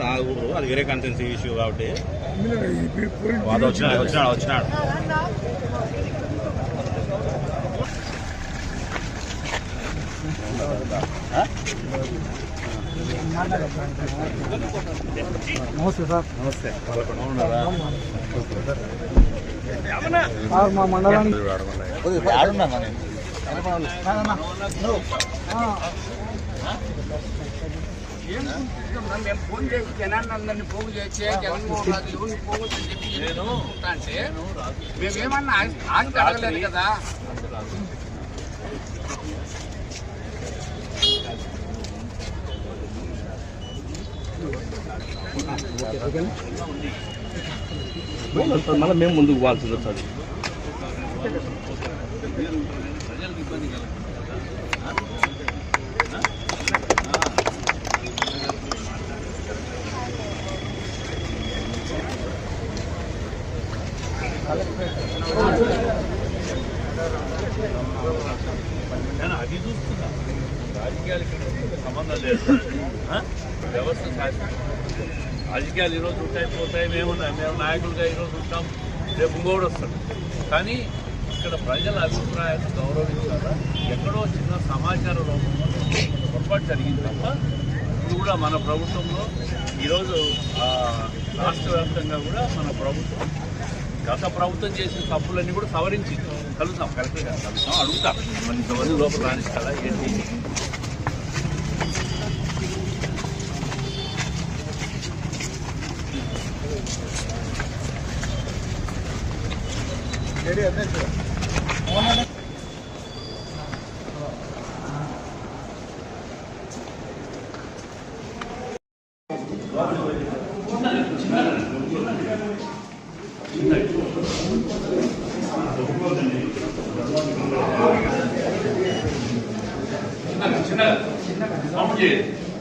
రాకూడదు, అది వేరే కన్సెన్సీ ఇష్యూ కాబట్టి వచ్చినాడు నమస్తే సార్. నమస్తే. మా మండలానికి మేము ఫోన్ చేసి జనాన్ని అందరినీ పోగు చేసి జగన్మోహన్ రాజు ఎవరిని పోగొట్టని చెప్పి అంటే మేమేమన్నా ఆగి అడగలేదు కదా. మళ్ళీ మేము ముందుకు పోవాల్సింది వస్తుంది. అది చూస్తున్నా రాజకీయాలకి సంబంధం లేదు. వ్యవస్థ రాజకీయాలు ఈరోజు ఉంటాయి పోతాయి. మేము నాయకులుగా ఈరోజు ఉంటాం, రేపు ఇంకోటి వస్తాడు. కానీ ఇక్కడ ప్రజల అభిప్రాయాలు గౌరవించాలా. ఎక్కడో చిన్న సమాచార లోపంలో పొరపాటు జరిగింది తప్ప ఇది కూడా మన ప్రభుత్వంలో ఈరోజు రాష్ట్ర వ్యాప్తంగా కూడా మన ప్రభుత్వం గత ప్రభుత్వం చేసిన తప్పులన్నీ కూడా సవరించి కలుగుతాం. కరెక్ట్గా కలుగుతాం, అడుగుతాం. మరి ఇంతమంది లోపల రాణిస్తారా ఏంటి?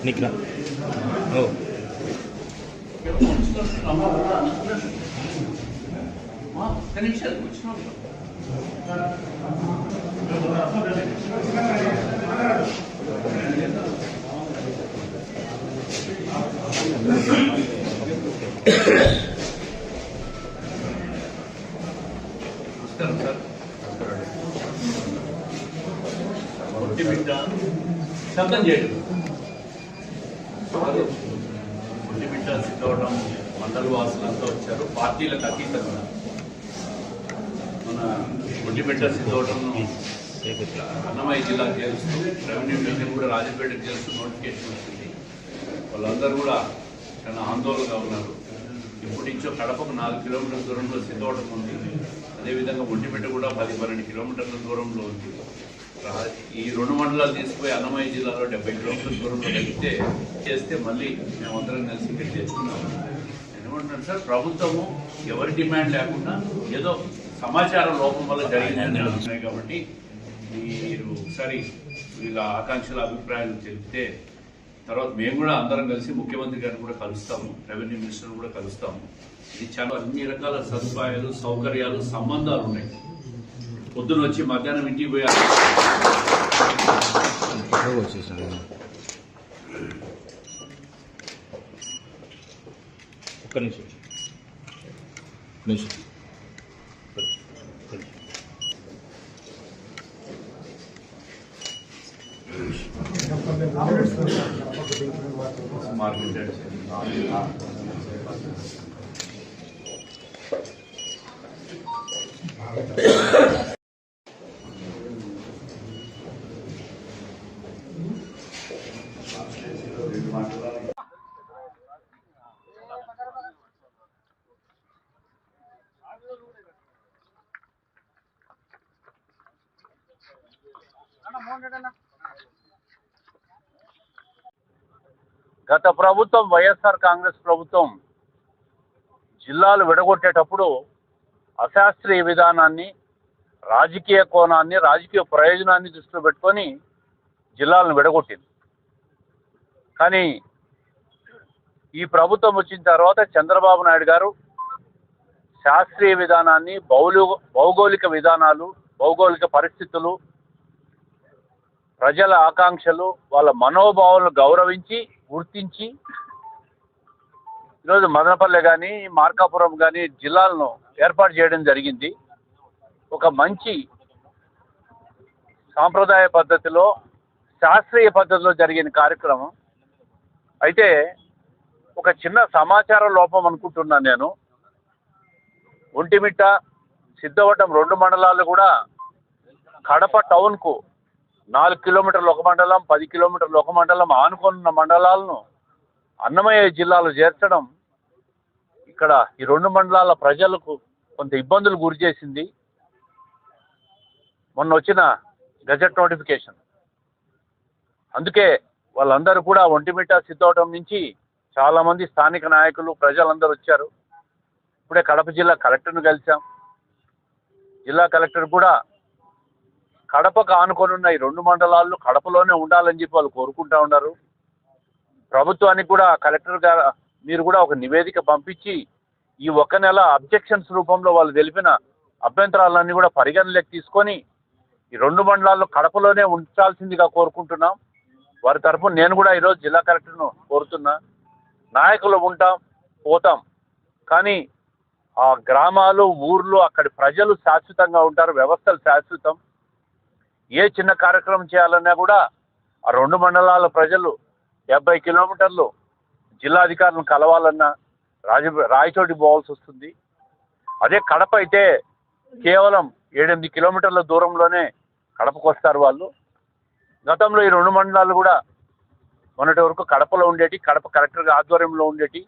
నిఖిల శబ్దం చేయడం బిడ్డ సిద్ధవడం మండల వాసులంతా వచ్చారు. పార్టీలకు అతీతంగా మన ఒడ్డిబిడ్డ సిద్ధవడంను అన్నమయ్య జిల్లా చేరుస్తూ రెవెన్యూ డివిజన్ కూడా రాజపేటకు చేస్తూ నోటిఫికేషన్ వచ్చింది. వాళ్ళందరూ కూడా చాలా ఆందోళనగా ఉన్నారు. ఇప్పటి నుంచో కడపకు 4 కిలోమీటర్ల దూరంలో సిద్ధవడం ఉంది. అదేవిధంగా ఒడ్డిబిడ్డ కూడా 10-12 కిలోమీటర్ల దూరంలో ఉంది. ఈ 2 మండలాలు తీసుకుపోయి అన్నమయ్య జిల్లాలో 70 కిలోమీటర్ల దూరంలో వెళ్తే చేస్తే మళ్ళీ మేమందరం కలిసి ఇక్కడ చేస్తున్నాము. ఏమంటున్నాను సార్, ప్రభుత్వము ఎవరి డిమాండ్ లేకుండా ఏదో సమాచారం లోపం వల్ల జరిగిందని అంటున్నాయి. కాబట్టి మీరు ఒకసారి వీళ్ళ ఆకాంక్షల అభిప్రాయాలు తెలిపితే తర్వాత మేము కూడా అందరం కలిసి ముఖ్యమంత్రి గారిని కూడా కలుస్తాము, రెవెన్యూ మినిస్టర్ని కూడా కలుస్తాము. ఇది చాలా అన్ని రకాల సదుపాయాలు, సౌకర్యాలు, సంబంధాలు ఉన్నాయి. పొద్దున వచ్చి మధ్యాహ్నం ఇంటికి పోయారు. ఒక్క నిమిషం మార్కెట్ గత ప్రభుత్వం వైఎస్ఆర్ కాంగ్రెస్ ప్రభుత్వం జిల్లాలు విడగొట్టేటప్పుడు అశాస్త్రీయ విధానాన్ని, రాజకీయ కోణాన్ని, రాజకీయ ప్రయోజనాన్ని దృష్టిలో పెట్టుకొని జిల్లాలను విడగొట్టింది. కానీ ఈ ప్రభుత్వం వచ్చిన తర్వాత చంద్రబాబు నాయుడు గారు శాస్త్రీయ విధానాన్ని, భౌగోళిక విధానాలు, భౌగోళిక పరిస్థితులు, ప్రజల ఆకాంక్షలు, వాళ్ళ మనోభావాలను గౌరవించి, గుర్తించి ఈరోజు మదనపల్లె కానీ, మార్కాపురం కానీ జిల్లాలను ఏర్పాటు చేయడం జరిగింది. ఒక మంచి సాంప్రదాయ పద్ధతిలో, శాస్త్రీయ పద్ధతిలో జరిగిన కార్యక్రమం. అయితే ఒక చిన్న సమాచార లోపం అనుకుంటున్నాను నేను. ఒంటిమిట్ట, సిద్ధవటం 2 మండలాలు కూడా కడప టౌన్కు 4 కిలోమీటర్లు ఒక మండలం, 10 కిలోమీటర్లు ఒక మండలం ఆనుకున్న మండలాలను అన్నమయ్య జిల్లాలో చేర్చడం ఇక్కడ ఈ 2 మండలాల ప్రజలకు కొంత ఇబ్బందులు గురి చేసింది. మొన్న వచ్చిన గజెట్ నోటిఫికేషన్, అందుకే వాళ్ళందరూ కూడా ఒంటిమిట్ట, సిద్ధవటం నుంచి చాలామంది స్థానిక నాయకులు, ప్రజలందరూ వచ్చారు. ఇప్పుడే కడప జిల్లా కలెక్టర్ను కలిసాం. జిల్లా కలెక్టర్ కూడా కడపకు ఆనుకొనున్న ఈ 2 మండలాలు కడపలోనే ఉండాలని చెప్పి వాళ్ళు కోరుకుంటా ఉన్నారు. ప్రభుత్వానికి కూడా కలెక్టర్ గారు మీరు కూడా ఒక నివేదిక పంపించి ఈ 1 నెల అబ్జెక్షన్స్ రూపంలో వాళ్ళు తెలిపిన అభ్యంతరాలన్నీ కూడా పరిగణలోకి తీసుకొని ఈ 2 మండలాల్లో కడపలోనే ఉంచాల్సిందిగా కోరుకుంటున్నాం. వారి తరఫున నేను కూడా ఈరోజు జిల్లా కలెక్టర్ను కోరుతున్నా. నాయకులు ఉంటాం, పోతాం, కానీ ఆ గ్రామాలు, ఊర్లు, అక్కడి ప్రజలు శాశ్వతంగా ఉంటారు. వ్యవస్థలు శాశ్వతం. ఏ చిన్న కార్యక్రమం చేయాలన్నా కూడా ఆ 2 మండలాల ప్రజలు 70 కిలోమీటర్లు జిల్లాధికారులను కలవాలన్నా రాయచోటి పోవాల్సి వస్తుంది. అదే కడప అయితే కేవలం 7-8 కిలోమీటర్ల దూరంలోనే కడపకు వస్తారు వాళ్ళు. గతంలో ఈ 2 మండలాలు కూడా మొన్నటి వరకు కడపలో ఉండేటి, కడప కలెక్టర్ ఆధ్వర్యంలో ఉండేటి.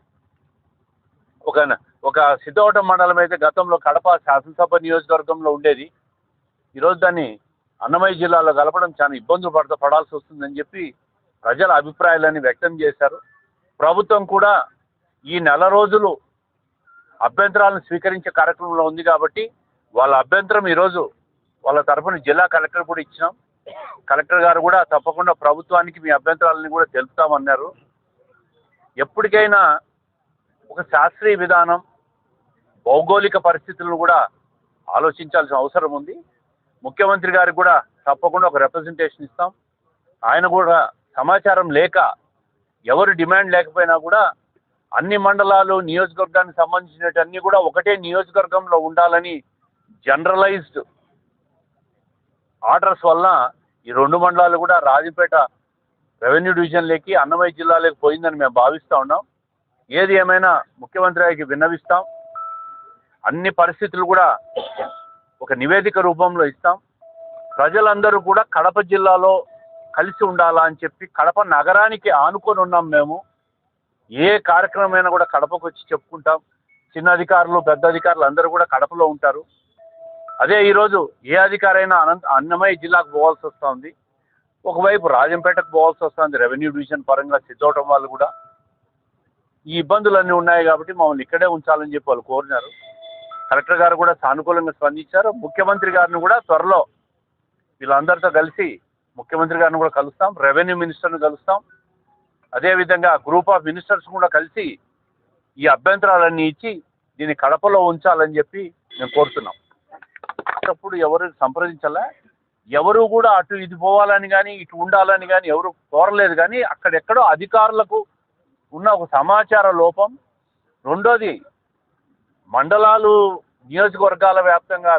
ఒక సిద్ధవటం మండలం అయితే గతంలో కడప శాసనసభ నియోజకవర్గంలో ఉండేది. ఈరోజు దాన్ని అన్నమయ్య జిల్లాలో కలపడం చాలా ఇబ్బందులు పడాల్సి వస్తుందని చెప్పి ప్రజల అభిప్రాయాలన్నీ వ్యక్తం చేశారు. ప్రభుత్వం కూడా ఈ నెల రోజులు అభ్యంతరాలను స్వీకరించే కార్యక్రమంలో ఉంది కాబట్టి వాళ్ళ అభ్యంతరం ఈరోజు వాళ్ళ తరఫున జిల్లా కలెక్టర్ కూడా ఇచ్చినాం. కలెక్టర్ గారు కూడా తప్పకుండా ప్రభుత్వానికి మీ అభ్యంతరాలని కూడా తెలుపుతామన్నారు. ఎప్పటికైనా ఒక శాస్త్రీయ విధానం, భౌగోళిక పరిస్థితులను కూడా ఆలోచించాల్సిన అవసరం ఉంది. ముఖ్యమంత్రి గారికి కూడా తప్పకుండా ఒక రిప్రజెంటేషన్ ఇస్తాం. ఆయన కూడా సమాచారం లేక, ఎవరు డిమాండ్ లేకపోయినా కూడా అన్ని మండలాలు, నియోజకవర్గానికి సంబంధించినవన్నీ కూడా ఒకటే నియోజకవర్గంలో ఉండాలని జనరలైజ్డ్ ఆర్డర్స్ వల్ల ఈ 2 మండలాలు కూడా రాజంపేట రెవెన్యూ డివిజన్లోకి, అన్నమయ్య జిల్లాలోకి పోయిందని మేము భావిస్తూ ఉన్నాం. ఏది ఏమైనా ముఖ్యమంత్రి గారికి విన్నవిస్తాం. అన్ని పరిస్థితులు కూడా ఒక నివేదిక రూపంలో ఇస్తాం. ప్రజలందరూ కూడా కడప జిల్లాలో కలిసి ఉండాలా అని చెప్పి కడప నగరానికి ఆనుకొని ఉన్నాం మేము. ఏ కార్యక్రమమైనా కూడా కడపకు వచ్చి చెప్పుకుంటాం. చిన్న అధికారులు, పెద్ద అధికారులు అందరూ కూడా కడపలో ఉంటారు. అదే ఈరోజు ఏ అధికారైనా అన్నమయ్య జిల్లాకు పోవాల్సి వస్తుంది, ఒకవైపు రాజంపేటకు పోవాల్సి వస్తుంది రెవెన్యూ డివిజన్ పరంగా. సిద్ధవటం వాళ్ళు కూడా ఈ ఇబ్బందులన్నీ ఉన్నాయి కాబట్టి మమ్మల్ని ఇక్కడే ఉంచాలని చెప్పి వాళ్ళు కోరినారు. కలెక్టర్ గారు కూడా సానుకూలంగా స్పందించారు. ముఖ్యమంత్రి గారిని కూడా త్వరలో వీళ్ళందరితో కలిసి ముఖ్యమంత్రి గారిని కూడా కలుస్తాం, రెవెన్యూ మినిస్టర్ని కలుస్తాం. అదేవిధంగా గ్రూప్ ఆఫ్ మినిస్టర్స్ కూడా కలిసి ఈ అభ్యంతరాలన్నీ ఇచ్చి దీన్ని కడపలో ఉంచాలని చెప్పి మేము కోరుతున్నాం. అప్పుడు ఎవరు సంప్రదించాలా, ఎవరు కూడా అటు ఇది పోవాలని కానీ ఇటు ఉండాలని కానీ ఎవరు కోరలేదు. కానీ అక్కడెక్కడో అధికారులకు ఉన్న ఒక సమాచార లోపం. రెండోది, మండలాలు, నియోజకవర్గాల వ్యాప్తంగా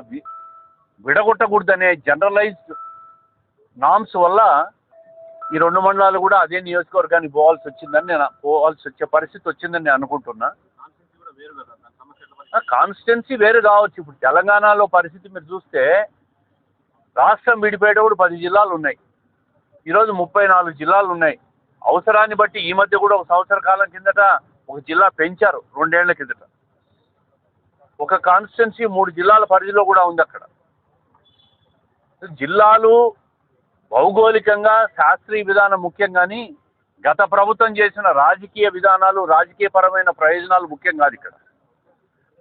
విడగొట్టకూడదనే జనరలైజ్డ్ నామ్స్ వల్ల ఈ 2 మండలాలు కూడా అదే నియోజకవర్గానికి పోవాల్సి వచ్చే పరిస్థితి వచ్చిందని నేను అనుకుంటున్నా. కాన్స్టిట్యున్సీ వేరు కావచ్చు. ఇప్పుడు తెలంగాణలో పరిస్థితి మీరు చూస్తే రాష్ట్రం విడిపోయేటప్పుడు 10 జిల్లాలు ఉన్నాయి. ఈరోజు 34 జిల్లాలు ఉన్నాయి. అవసరాన్ని బట్టి ఈ మధ్య కూడా 1 సంవత్సర కాలం కిందట ఒక జిల్లా పెంచారు, 2 ఏళ్ల కిందట. ఒక కాన్స్టిట్యున్సీ 3 జిల్లాల పరిధిలో కూడా ఉంది అక్కడ. జిల్లాలు భౌగోళికంగా శాస్త్రీయ విధానం ముఖ్యం, కానీ గత ప్రభుత్వం చేసిన రాజకీయ విధానాలు, రాజకీయపరమైన ప్రయోజనాలు ముఖ్యం కాదు. ఇక్కడ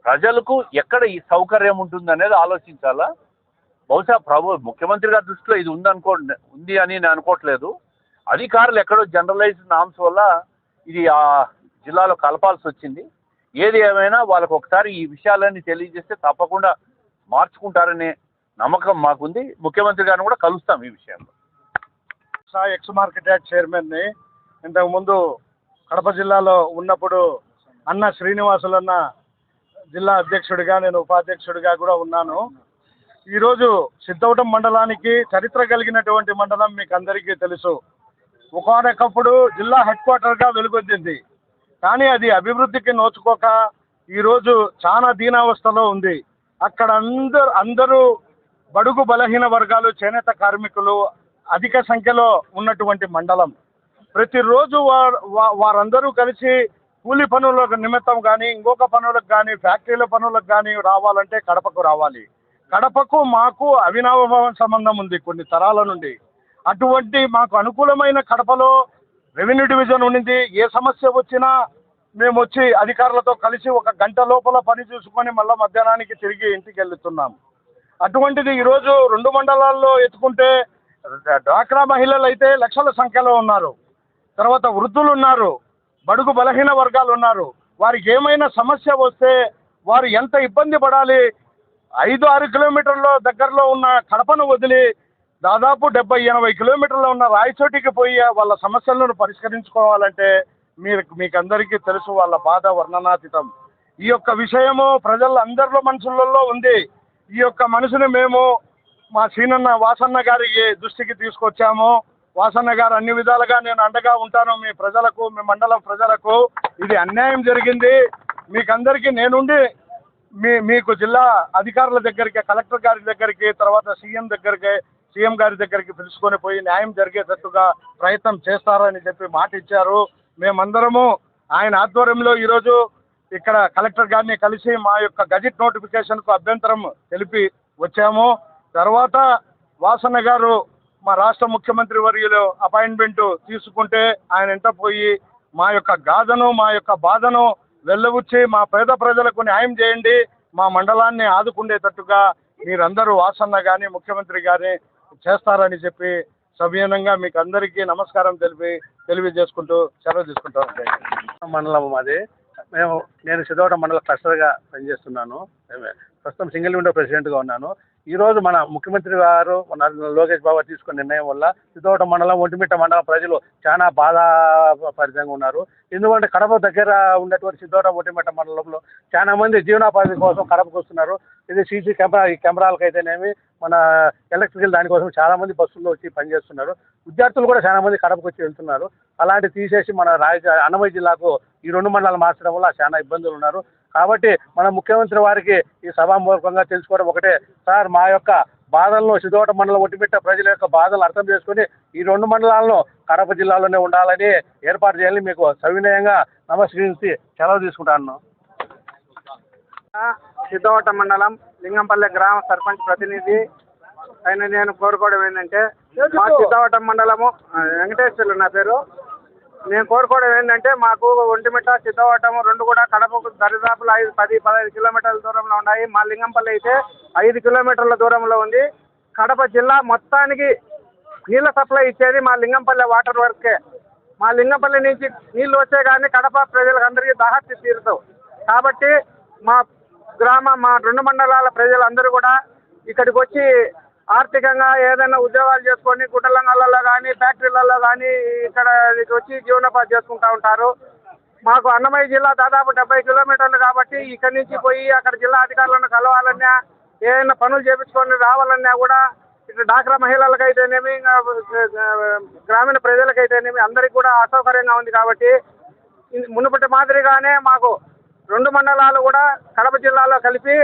ప్రజలకు ఎక్కడ ఈ సౌకర్యం ఉంటుందనేది ఆలోచించాలా. బహుశా ముఖ్యమంత్రి గారి దృష్టిలో ఇది ఉంది అని నేను అనుకోవట్లేదు. అధికారులు ఎక్కడో జనరలైజ్డ్ నామ్స్ వల్ల ఇది ఆ జిల్లాలో కలపాల్సి వచ్చింది. ఏది ఏమైనా వాళ్ళకు ఒకసారి ఈ విషయాలన్నీ తెలియజేస్తే తప్పకుండా మార్చుకుంటారనే నమ్మకం మాకుంది. ముఖ్యమంత్రి గారిని కూడా కలుస్తాం ఈ విషయంలో. ఎక్స్ మార్కెట్ యార్డ్ చైర్మన్ని ఇంతకుముందు కడప జిల్లాలో ఉన్నప్పుడు అన్న శ్రీనివాసులన్న జిల్లా అధ్యక్షుడిగా, నేను ఉపాధ్యక్షుడిగా కూడా ఉన్నాను. ఈరోజు సిద్ధవటం మండలానికి చరిత్ర కలిగినటువంటి మండలం మీకు అందరికీ తెలుసు. ఒకనొకప్పుడు జిల్లా హెడ్ క్వార్టర్గా వెలుగొందింది. కానీ అది అభివృద్ధికి నోచుకోక ఈరోజు చాలా దీనావస్థలో ఉంది. అక్కడ అందరూ బడుగు బలహీన వర్గాలు, చేనేత కార్మికులు అధిక సంఖ్యలో ఉన్నటువంటి మండలం. ప్రతిరోజు వారందరూ కలిసి కూలి పనుల నిమిత్తం కానీ, ఇంకొక పనులకు కానీ, ఫ్యాక్టరీల పనులకు కానీ రావాలంటే కడపకు రావాలి. కడపకు మాకు అవినాభావ సంబంధం ఉంది కొన్ని తరాల నుండి. అటువంటి మాకు అనుకూలమైన కడపలో రెవెన్యూ డివిజన్ ఉండింది. ఏ సమస్య వచ్చినా మేము వచ్చి అధికారులతో కలిసి 1 గంట లోపల పని చూసుకొని మళ్ళీ మధ్యాహ్నానికి తిరిగి ఇంటికి వెళ్తున్నాం. అటువంటిది ఈరోజు 2 మండలాల్లో ఎత్తుకుంటే డ్వాక్రా మహిళలు అయితే లక్షల సంఖ్యలో ఉన్నారు. తర్వాత వృద్ధులు ఉన్నారు, బడుగు బలహీన వర్గాలు ఉన్నారు. వారికి ఏమైనా సమస్య వస్తే వారు ఎంత ఇబ్బంది పడాలి. 5-6 కిలోమీటర్ల దగ్గరలో ఉన్న కడపను వదిలి దాదాపు 70-80 కిలోమీటర్లో ఉన్న రాయచోటికి పోయి వాళ్ళ సమస్యలను పరిష్కరించుకోవాలంటే మీకు అందరికీ తెలుసు, వాళ్ళ బాధ వర్ణనాతీతం. ఈ యొక్క విషయము ప్రజలందరిలో మనసులలో ఉంది. ఈ యొక్క మనసుని మేము మా సీనన్న వాసన్న గారి దృష్టికి తీసుకొచ్చాము. వాసన్న గారు అన్ని విధాలుగా నేను అండగా ఉంటాను మీ ప్రజలకు, మీ మండలం ప్రజలకు. ఇది అన్యాయం జరిగింది. మీకందరికీ నేనుండి మీకు జిల్లా అధికారుల దగ్గరికి, కలెక్టర్ గారి దగ్గరికి, తర్వాత సీఎం గారి దగ్గరికి పిలుచుకొని పోయి న్యాయం జరిగేటట్టుగా ప్రయత్నం చేస్తారని చెప్పి మాట ఇచ్చారు. మేమందరము ఆయన ఆధ్వర్యంలో ఈరోజు ఇక్కడ కలెక్టర్ గారిని కలిసి మా యొక్క గజెట్ నోటిఫికేషన్కు అభ్యంతరం తెలిపి వచ్చాము. తర్వాత వాసన్న గారు మా రాష్ట్ర ముఖ్యమంత్రి వర్యులు అపాయింట్మెంట్ తీసుకుంటే ఆయన వెంట పోయి మా యొక్క గాథను, మా యొక్క బాధను వెళ్ళబుచ్చి మా పేద ప్రజలకు న్యాయం చేయండి, మా మండలాన్ని ఆదుకునేటట్టుగా మీరందరూ వాసన్న కానీ ముఖ్యమంత్రి గారిని చేస్తారని చెప్పి సవినయంగా మీకు అందరికీ నమస్కారం తెలియజేసుకుంటూ సెలవు తీసుకుంటాం. మండలం మాది. నేను సిద్ధవటం మండల క్లస్టర్గా పనిచేస్తున్నాను. ప్రస్తుతం సింగిల్ విండో ప్రెసిడెంట్గా ఉన్నాను. ఈరోజు మన ముఖ్యమంత్రి గారు మన లోకేష్ బాబు తీసుకున్న నిర్ణయం వల్ల సిద్ధవటం మండలం, ఒంటిమిట్ట మండలం ప్రజలు చాలా బాధాపరితంగా ఉన్నారు. ఎందుకంటే కడప దగ్గర ఉన్నటువంటి సిద్ధవటం, ఒంటిమిట్ట మండలంలో చాలా మంది జీవనోపాధి కోసం కడపకు వస్తున్నారు. ఇది సీసీ కెమెరాలకు అయితేనేమి, మన ఎలక్ట్రికల్ దానికోసం చాలా మంది బస్సుల్లో వచ్చి పనిచేస్తున్నారు. విద్యార్థులు కూడా చాలా మంది కడపకు వచ్చి వెళ్తున్నారు. అలాంటి తీసేసి మన అన్నమయ్య జిల్లాకు ఈ 2 మండలాలు మార్చడం వల్ల చాలా ఇబ్బందులు ఉన్నారు. కాబట్టి మన ముఖ్యమంత్రి వారికి ఈ సభామూలకంగా తెలుసుకోవడం ఒకటే, సార్ మా యొక్క బాధలను సిద్ధవటం మండలం, ఒంటిమిట్ట ప్రజల యొక్క బాధలు అర్థం చేసుకుని ఈ 2 మండలాలను కడప జిల్లాలోనే ఉండాలని ఏర్పాటు చేయాలని మీకు సవినయంగా నమస్కరించి సెలవు తీసుకుంటాను. సిద్ధవటం మండలం లింగంపల్లె గ్రామ సర్పంచ్ ప్రతినిధి అయిన నేను కోరుకోవడం ఏంటంటే, మా సిద్ధవటం మండలము వెంకటేశ్వర్లు నా పేరు. నేను కోరుకోవడం ఏంటంటే, మాకు ఒంటిమిట్ట, సిద్ధవటం 2 కూడా కడపకు దరిదాపులు 10-15 కిలోమీటర్ల దూరంలో ఉన్నాయి. మా లింగంపల్లి అయితే 5 కిలోమీటర్ల దూరంలో ఉంది. కడప జిల్లా మొత్తానికి నీళ్ళ సప్లై ఇచ్చేది మా లింగంపల్లి వాటర్ వర్కే. మా లింగంపల్లి నుంచి నీళ్ళు వచ్చే కానీ కడప ప్రజలకు అందరికీ దాహత్తి తీరుతావు. కాబట్టి మా 2 మండలాల ప్రజలందరూ కూడా ఇక్కడికి వచ్చి ఆర్థికంగా ఏదైనా ఉద్యోగాలు చేసుకొని గుట్టలంగళ్ళల్లో కానీ, ఫ్యాక్టరీలలో కానీ ఇక్కడ వచ్చి జీవనోపాధి చేసుకుంటూ ఉంటారు. మాకు అన్నమయ్య జిల్లా దాదాపు 70 కిలోమీటర్లు కాబట్టి ఇక్కడి నుంచి పోయి అక్కడ జిల్లా అధికారులను కలవాలన్నా, ఏదైనా పనులు చేయించుకొని రావాలన్నా కూడా ఇటు డ్వాక్రా మహిళలకైతేనేమి, గ్రామీణ ప్రజలకైతేనేమి అందరికీ కూడా అసౌకర్యంగా ఉంది. కాబట్టి మునుపటి మాదిరిగానే మాకు 2 మండలాలు కూడా కడప జిల్లాలో కలిపి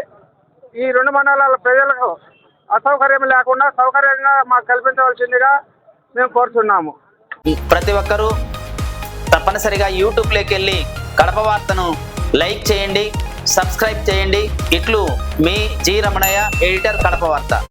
ఈ 2 మండలాల ప్రజలకు అసౌకర్యం లేకుండా సౌకర్యంగా మాకు కల్పించవలసిందిగా మేము కోరుతున్నాము. ప్రతి ఒక్కరూ తప్పనిసరిగా యూట్యూబ్లోకి వెళ్ళి కడప వార్తను లైక్ చేయండి, సబ్స్క్రైబ్ చేయండి. ఇట్లు మీ జి రమణయ్య, ఎడిటర్, కడప వార్త.